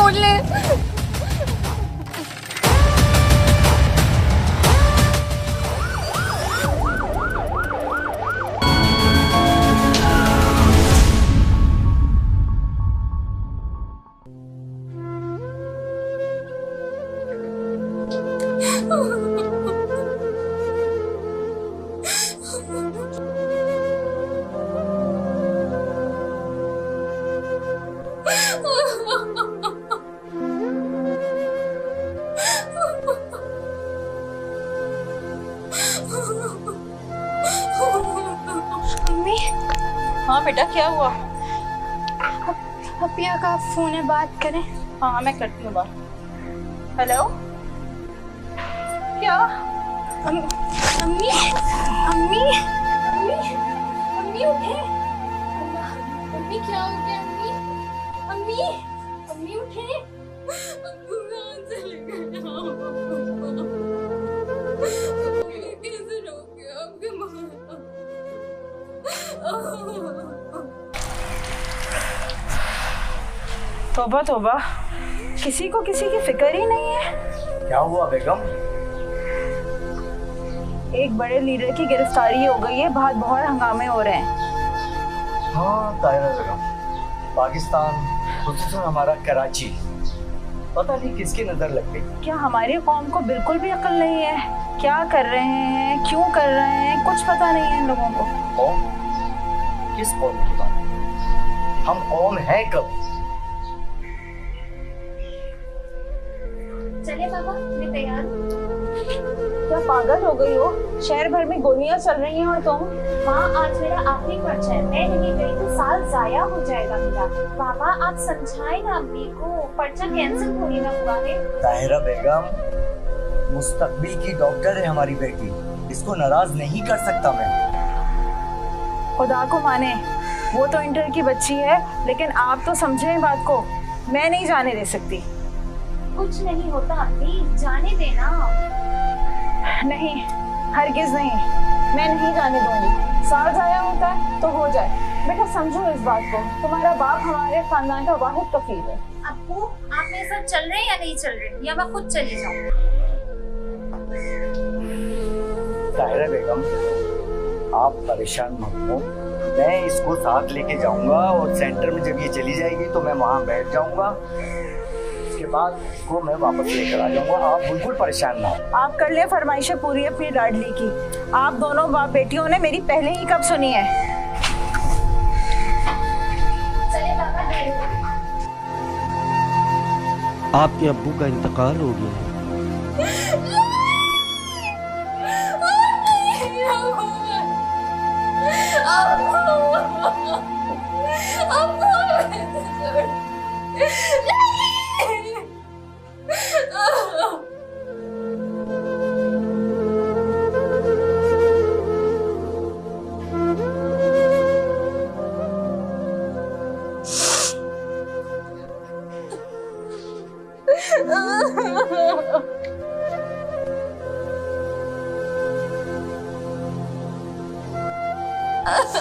छोड़ ले। हाँ बेटा, क्या हुआ? अपिया का फोन है, बात करें? हाँ मैं करती हूँ बात। हेलो, क्या? अम्मी अम्मी अम्मी अम्मी उठे। अम्मी क्या हो गया? अम्मी अम्मी अम्मी उठे। अम्मी कहाँ चले गए? कैसे रोके आपके तौबा तौबा, किसी को किसी की फिक्र ही नहीं है। क्या हुआ बेगम? एक बड़े लीडर की गिरफ्तारी हो गई है, बहुत हंगामे हो रहे हैं। हाँ ताहिरा बेगम, पाकिस्तान खुसूसन हमारा कराची, पता नहीं किसकी नजर लग गई। क्या हमारी कौम को बिल्कुल भी अक्ल नहीं है? क्या कर रहे हैं, क्यों कर रहे हैं, कुछ पता नहीं है इन लोगों को। कौम? किस कौम की बात? हम कौम हैं कब? चले बाबा, मैं तैयार हूँ। क्या पागल हो गई हो? शहर भर में गोलियां चल रही हैं और तुम? माँ, आज मेरा आखिरी पर्चा है, मैं नहीं गई तो साल जाया हो जाएगा मेरा। बाबा आप समझाए ना अम्मी को, पर्चा कैंसिल थोड़ी ना हुआ है। ताहिरा बेगम मुस्तकबिल की डॉक्टर है हमारी बेटी, इसको नाराज नहीं कर सकता मैं। खुदा को माने, वो तो इंटर की बच्ची है, लेकिन आप तो समझे बात को। मैं नहीं जाने दे सकती। कुछ नहीं होता अम्मी, जाने देना। नहीं, हरगिज नहीं, मैं नहीं जाने दूंगी। साल जाया होता है तो हो जाए। बेटा समझो इस बात को, तुम्हारा बाप हमारे खानदान का वाहिद कफील है। अब्बू, आप मेरे साथ चल रहे हैं या नहीं चल रहे, या मैं खुद चली जाऊँ? ताहिरा बेगम आप परेशान मत हो, मैं इसको साथ लेके जाऊंगा और सेंटर में जब ये चली जाएगी तो मैं वहाँ बैठ जाऊंगा। उसके बाद इसको मैं वापस लेकर आ जाऊंगा, आप बिल्कुल परेशान ना हो। आप कर ले फरमाइशें पूरी अपनी लाडली की। आप दोनों बाप बेटियों ने मेरी पहले ही कब सुनी है। चले बाबा, देर हो गई। आपके अब्बू का इंतकाल हो गया है।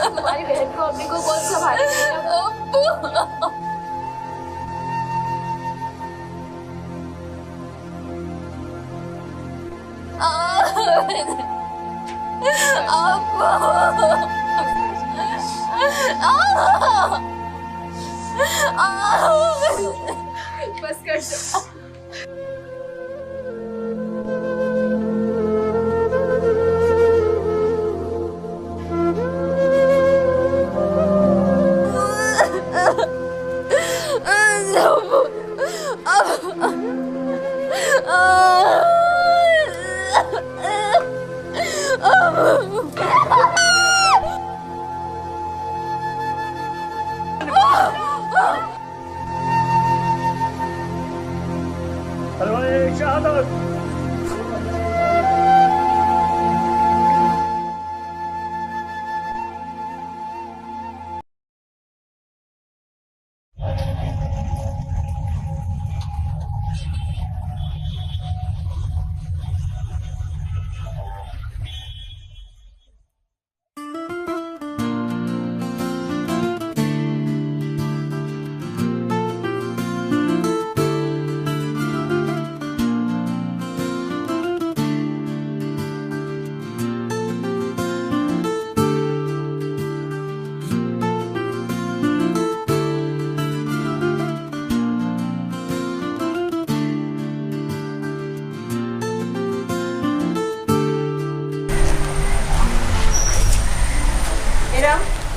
हमारी बहन को अपने को कौन संभालेगा? बस कर दो।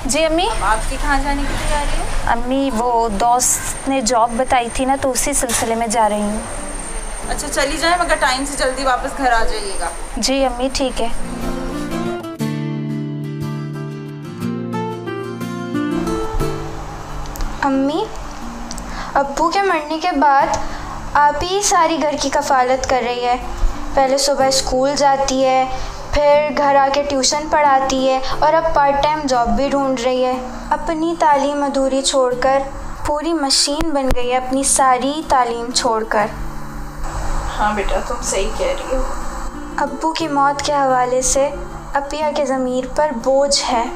जी अम्मी। आपकी कहाँ जाने की तैयारी है? अम्मी वो दोस्त ने जॉब बताई थी ना, तो उसी सिलसिले में जा रही हूँ। अच्छा चली जाए, मगर टाइम से जल्दी वापस घर आ जाइएगा। जी अम्मी ठीक है। अम्मी, अब्बू के मरने के बाद आप ही सारी घर की कफ़ालत कर रही है। पहले सुबह स्कूल जाती है, फिर घर आके ट्यूशन पढ़ाती है और अब पार्ट टाइम जॉब भी ढूंढ रही है। अपनी तालीम अधूरी छोड़कर पूरी मशीन बन गई है, अपनी सारी तालीम छोड़कर। हाँ बेटा, तुम सही कह रही हो। अब्बू की मौत के हवाले से अपिया के ज़मीर पर बोझ है।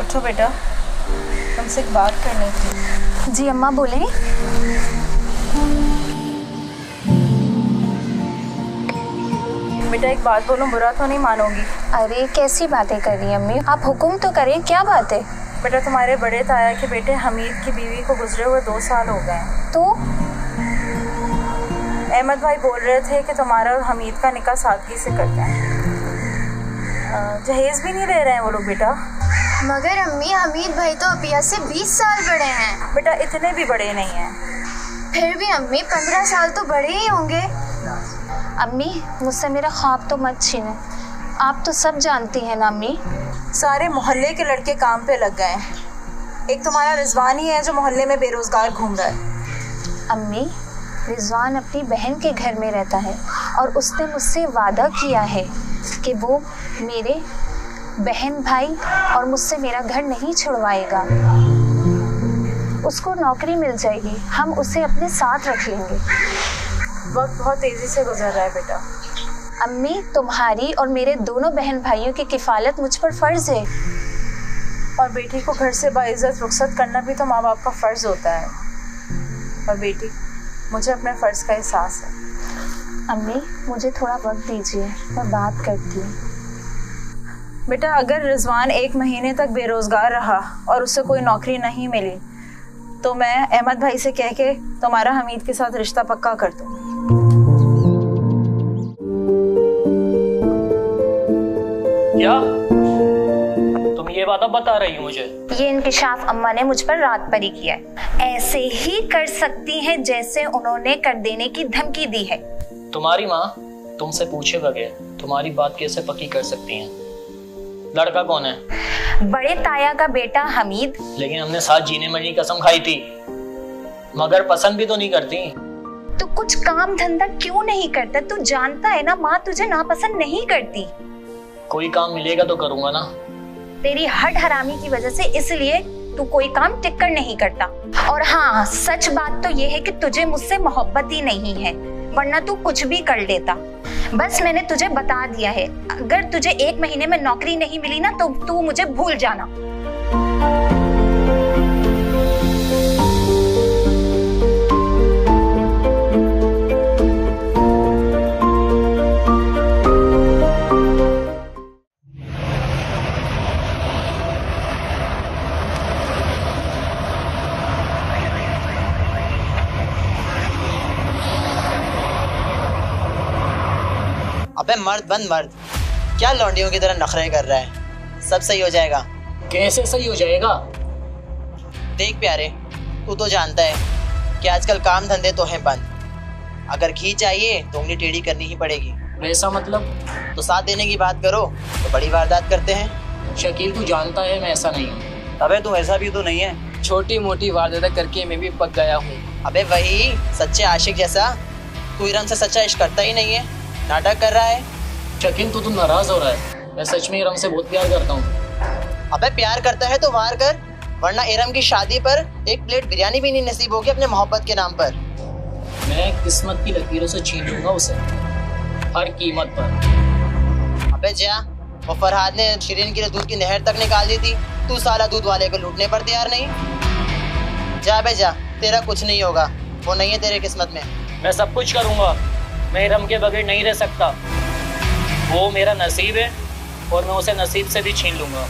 उठो बेटा, तुमसे एक बात करनी थी। जी अम्मा बोले। बेटा एक बात बोलूं, बुरा तो नहीं मानोगी? अरे कैसी बातें कर रही हैं अम्मी, आप हुक्म तो करें, क्या बात है? बेटा तुम्हारे बड़े ताया के बेटे हमीद की बीवी को गुजरे हुए 2 साल हो गए हैं। तो अहमद भाई बोल रहे थे कि तुम्हारा और हमीद का निकाह सादगी से करते हैं। जहेज भी नहीं ले रहे हैं वो लोग बेटा। मगर अम्मी, हमीद भाई तो अपिया से 20 साल बड़े हैं। बेटा इतने भी बड़े नहीं हैं। फिर भी अम्मी 15 साल तो बड़े ही होंगे। अम्मी मुझसे मेरा ख्वाब तो मत छीने, आप तो सब जानती हैं ना अम्मी। सारे मोहल्ले के लड़के काम पे लग गए हैं। एक तुम्हारा रिजवान ही है जो मोहल्ले में बेरोजगार घूम रहा है। अम्मी रिजवान अपनी बहन के घर में रहता है और उसने मुझसे वादा किया है कि वो मेरे बहन भाई और मुझसे मेरा घर नहीं छुड़वाएगा। उसको नौकरी मिल जाएगी, हम उसे अपने साथ रख लेंगे। वक्त बहुत तेजी से गुजर रहा है बेटा। अम्मी तुम्हारी और मेरे दोनों बहन भाइयों की किफ़ालत मुझ पर फ़र्ज़ है। और बेटी को घर से बाइज़्ज़त रुखसत करना भी तो माँ बाप का फ़र्ज़ होता है। और बेटी, मुझे अपने फ़र्ज़ का एहसास है। अम्मी मुझे थोड़ा वक्त दीजिए, मैं बात करती हूँ। बेटा अगर रिजवान 1 महीने तक बेरोज़गार रहा और उससे कोई नौकरी नहीं मिली तो मैं अहमद भाई से कह के तुम्हारा हमीद के साथ रिश्ता पक्का कर दूँ। क्या तुम ये बात अब बता रही हो मुझे? ये इंकिशाफ अम्मा ने मुझ पर रात पर ही किया है। ऐसे ही कर सकती हैं जैसे उन्होंने कर देने की धमकी दी है। तुम्हारी माँ तुमसे पूछे बगैर तुम्हारी बात कैसे पक्की कर सकती हैं? लड़का कौन है? बड़े ताया का बेटा हमीद। लेकिन हमने साथ जीने मरने की कसम खाई थी, मगर पसंद भी तो नहीं करती। तू कुछ काम धंधा क्यों नहीं करता? तू जानता है ना माँ तुझे नापसंद नहीं करती। कोई काम मिलेगा तो करूंगा ना। तेरी हट हरामी की वजह से इसलिए तू कोई काम टिककर नहीं करता। और हाँ, सच बात तो ये है कि तुझे मुझसे मोहब्बत ही नहीं है, वरना तू कुछ भी कर लेता। बस मैंने तुझे बता दिया है, अगर तुझे 1 महीने में नौकरी नहीं मिली ना तो तू मुझे भूल जाना। अबे मर्द बन मर्द, क्या लौंडियों की तरह नखरे कर रहा है? सब सही हो जाएगा। कैसे सही हो जाएगा? देख प्यारे, तू तो जानता है कि आजकल काम धंधे तो हैं बंद। अगर घी चाहिए तो उंगली टेढ़ी करनी ही पड़ेगी। वैसा मतलब? तो साथ देने की बात करो तो बड़ी वारदात करते हैं। शकील तू जानता है मैं ऐसा नहीं हूँ। अबे तू ऐसा भी तो नहीं है। छोटी मोटी वारदात करके मैं भी पक गया हूँ। अबे वही सच्चे आशिक जैसा। तू इरम से सच्चा इश्क करता ही नहीं है, नाटक कर रहा है। शकील तू नाराज हो रहा है, मैं सच में इरम से बहुत प्यार करता हूँ। अबे प्यार करता है तो वार कर, वरना इरम की शादी पर 1 प्लेट बिरयानी भी नहीं नसीब होगी अपने मोहब्बत के नाम पर। मैं किस्मत की लकीरों से छीन लूंगा उसे, हर कीमत पर। अबे जा, वो फरहाद ने शिरीन के लिए दूध की नहर तक निकाल दी थी, तू साला दूध वाले को लूटने पर तैयार नहीं। जा बे जा, तेरा कुछ नहीं होगा, वो नहीं है तेरे किस्मत में। मैं सब कुछ करूंगा, मैं इरम के बगैर नहीं रह सकता। वो मेरा नसीब है और मैं उसे नसीब से भी छीन लूंगा।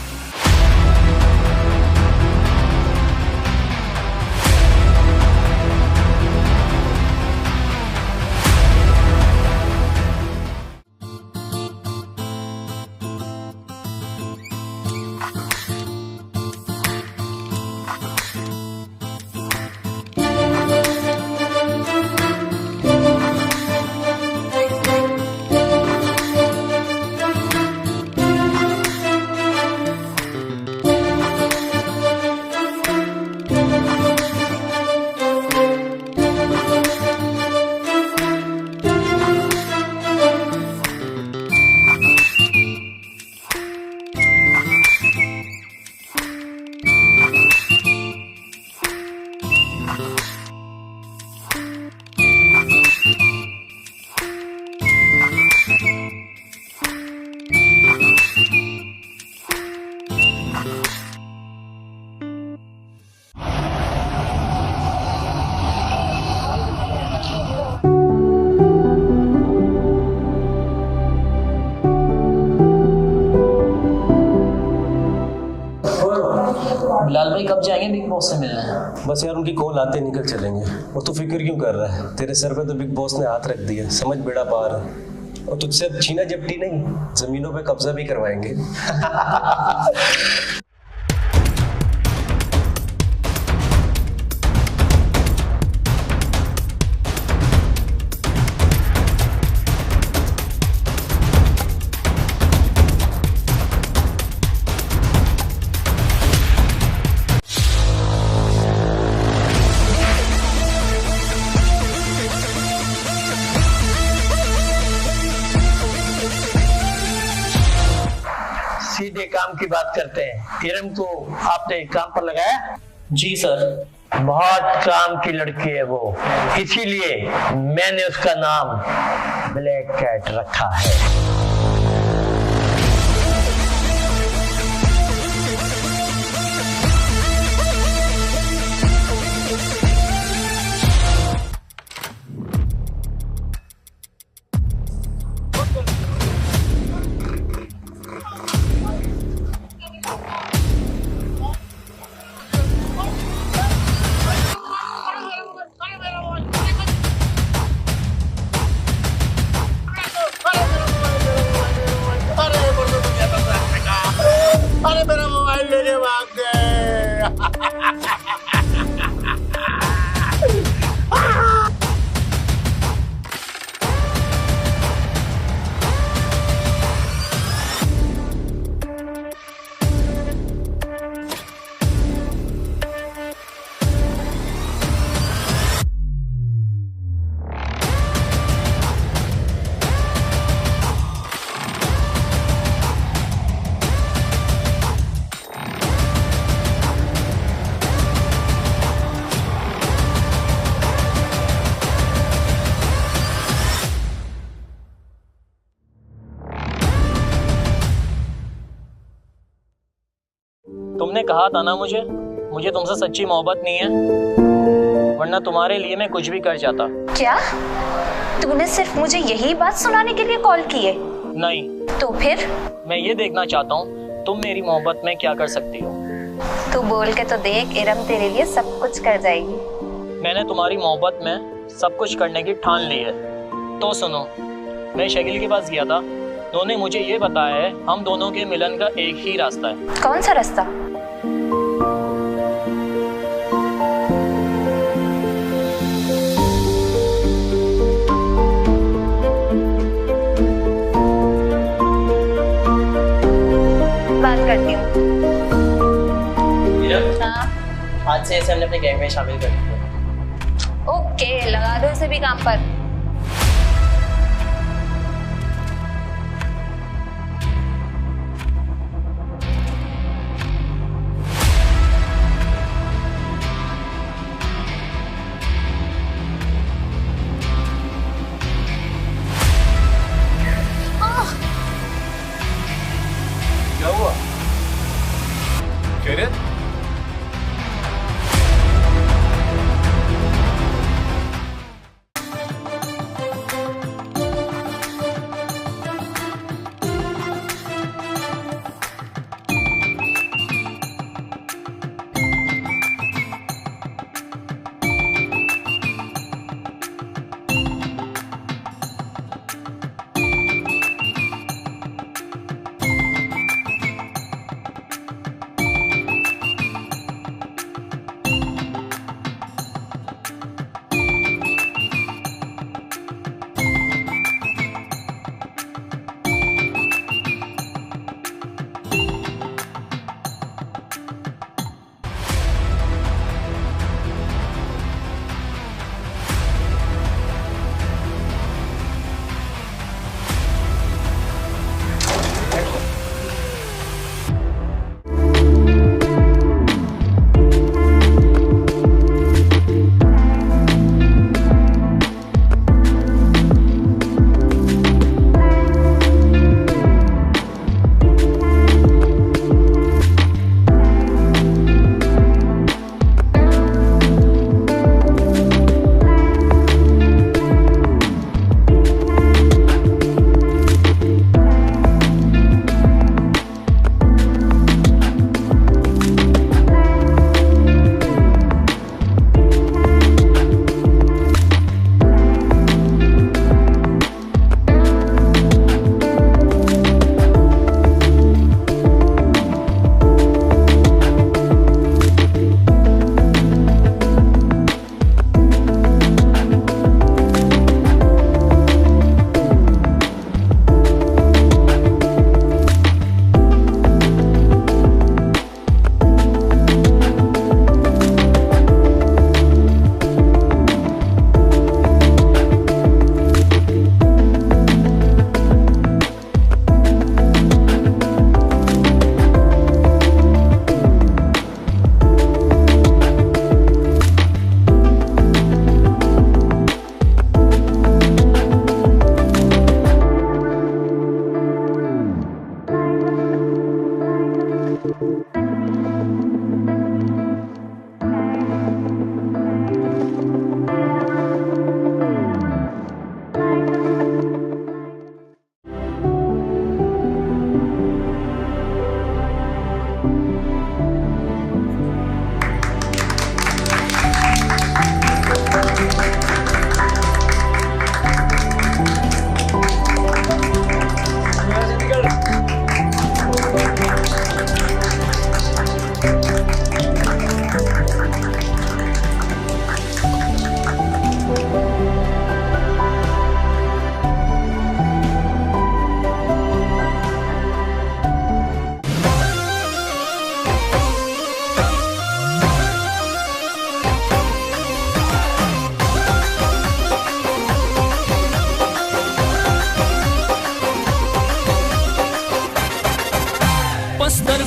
बिलाल भाई कब जाएंगे बिग बॉस से मिलने? बस यार उनकी कॉल आते निकल चलेंगे। और तू फिक्र क्यों कर रहा है? तेरे सर पे तो बिग बॉस ने हाथ रख दिया, समझ बेड़ा पार है। और तुझसे अब छीना झपटी नहीं, जमीनों पे कब्जा भी करवाएंगे। सीधे काम की बात करते हैं। इरम को आपने काम पर लगाया? जी सर। बहुत काम की लड़की है वो, इसीलिए मैंने उसका नाम ब्लैक कैट रखा है। अरे मेरा मोबाइल लेके भाग गए। तुमने कहा था ना मुझे तुमसे सच्ची मोहब्बत नहीं है, वरना तुम्हारे लिए मैं कुछ भी कर जाता। क्या तूने सिर्फ मुझे यही बात सुनाने के लिए कॉल की है? नहीं। तो फिर? मैं ये देखना चाहता हूँ तुम मेरी मोहब्बत में क्या कर सकती हो। तू बोल के तो देख, इरम तेरे लिए सब कुछ कर जाएगी। मैंने तुम्हारी मोहब्बत में सब कुछ करने की ठान ली है। तो सुनो, मैं शकील के पास गया था, उन्होंने मुझे ये बताया है हम दोनों के मिलन का एक ही रास्ता है। कौन सा रास्ता? बात करती हूँ। आज से इसे हमने अपने गैंग में शामिल कर दिया। ओके, लगा दो इसे भी काम पर।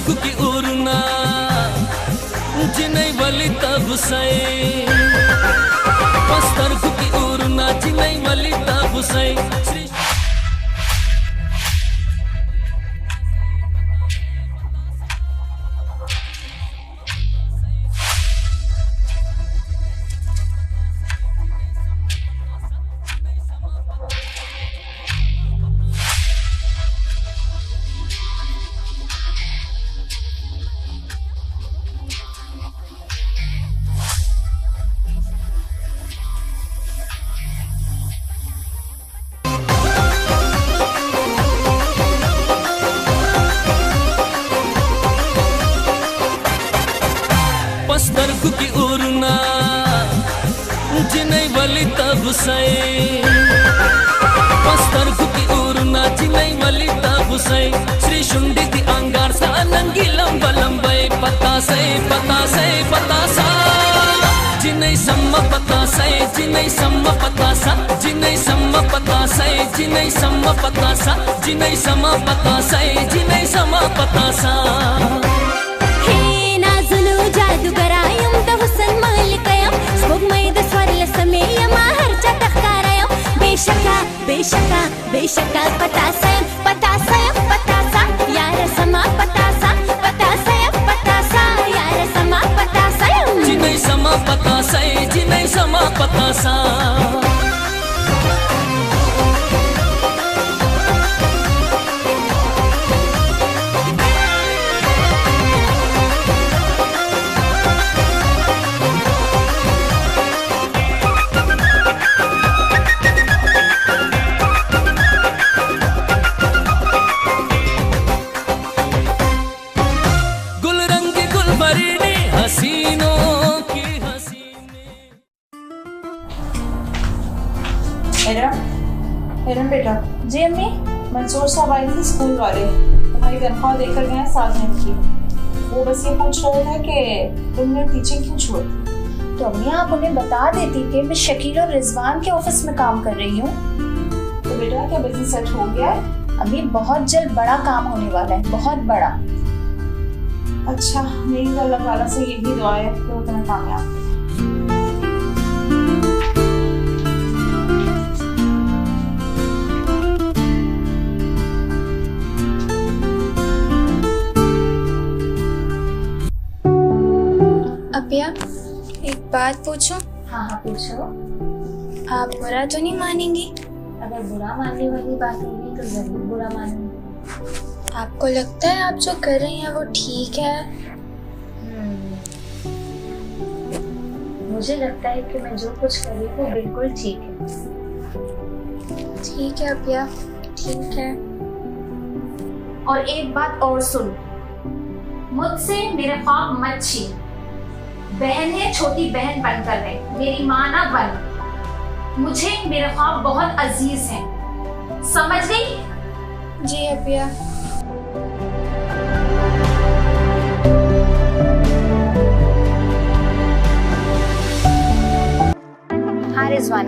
की उड़ना जिन्हें वली तब से पस्तर की उड़ना जिन्हें वली तब से की उड़ना जिन्हें वली तब से पस्तर की उड़ना जिन्हें वली तब से श्री शुंडी दी अंगार सा नंगी लंबा लंबे पता से जिन्हें सम्मा पता से जिन्हें सम्मा पता सा जिन्हें सम्मा पता से जिन्हें सम्मा पता सा जिन्हें समा पता से जिन्हें समा पता सा जादूगरायम द हुसन मालिकयम स्वगमयद स्वरल समेयम हरचा तखकारयम बेशका पतासा यार समा पतासा यार समा पतासा जिन्हें समा पतासा जिन्हें समा पतासा हिरन बेटा। जी अम्मी। मंसूर साहब आए थे स्कूल वाले, तुम्हारी तनख्वाह देकर गए 7 दिन की। वो बस ये पूछ रहे थे कि तुमने टीचिंग क्यों छोड़ दी। तो अम्मी आप उन्हें बता देती कि मैं शकील और रिजवान के ऑफिस में काम कर रही हूँ। तो बेटा क्या बिजनेस सेट हो गया है? अभी बहुत जल्द बड़ा काम होने वाला है, बहुत बड़ा। अच्छा, मेरी अल्लाह ताला से यही दुआ है कि वो तुम्हें कामयाब करे। अपिया, एक बात पूछूं? हाँ पूछो। आप बुरा तो नहीं मानेंगी? अगर बुरा मानने वाली बात होगी तो जरूर बुरा मानूंगी। आपको लगता है आप जो कर रही हैं वो ठीक है? मुझे लगता है कि मैं जो कुछ कर रही हूँ वो बिल्कुल ठीक है। ठीक है अपिया, ठीक है। और एक बात और सुन, मुझसे मेरे ख्वाब मत छीन। बहन है, छोटी बहन बनकर रहे, मेरी माँ ना बन। मुझे मेरे ख्वाब बहुत अजीज हैं, समझ गई? जी अपिया। हाँ रिजवान।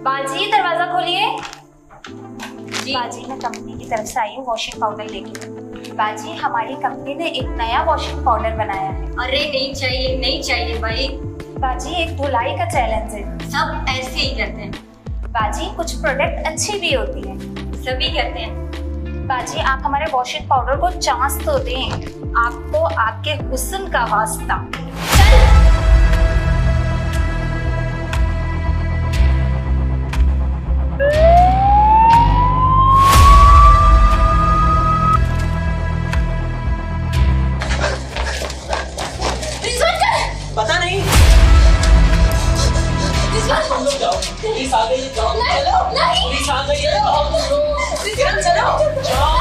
बाजी दरवाजा खोलिए। बाजी मैं कंपनी की तरफ से आई हूँ वॉशिंग पाउडर लेके। बाजी, हमारी कंपनी ने एक नया वॉशिंग पाउडर बनाया है। अरे नहीं चाहिए, नहीं चाहिए भाई। बाजी, एक धुलाई का चैलेंज है। सब ऐसे ही करते हैं। बाजी, कुछ प्रोडक्ट अच्छी भी होती है। सभी करते हैं। बाजी, आप हमारे वॉशिंग पाउडर को चांस तो दें, आपको आपके हुस्न का वास्ता। पता नहीं। तुम लोग जाओ, पुलिस आ गई है, जाओ। चलो, पुलिस आ गई है, चलो, जाओ।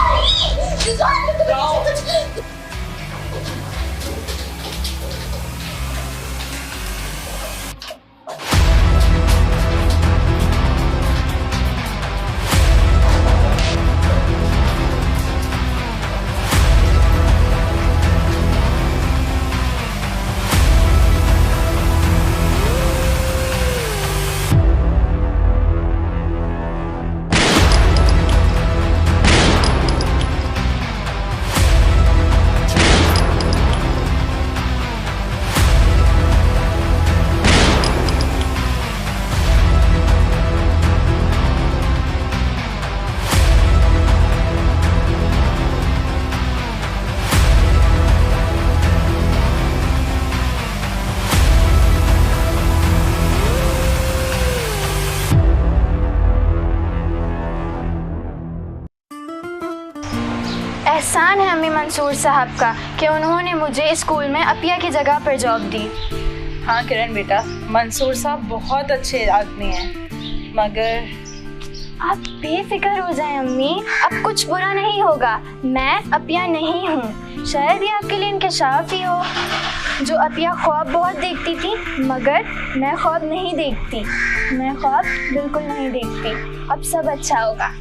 एहसान है अम्मी मंसूर साहब का कि उन्होंने मुझे स्कूल में अपिया की जगह पर जॉब दी। हाँ किरण बेटा, मंसूर साहब बहुत अच्छे आदमी हैं, मगर आप बेफिक्र हो जाएं अम्मी, अब कुछ बुरा नहीं होगा। मैं अपिया नहीं हूँ, शायद ये आपके लिए इंकशाफ ही हो। जो अपिया ख्वाब बहुत देखती थी, मगर मैं ख्वाब नहीं देखती, मैं ख्वाब बिल्कुल नहीं देखती। अब सब अच्छा होगा।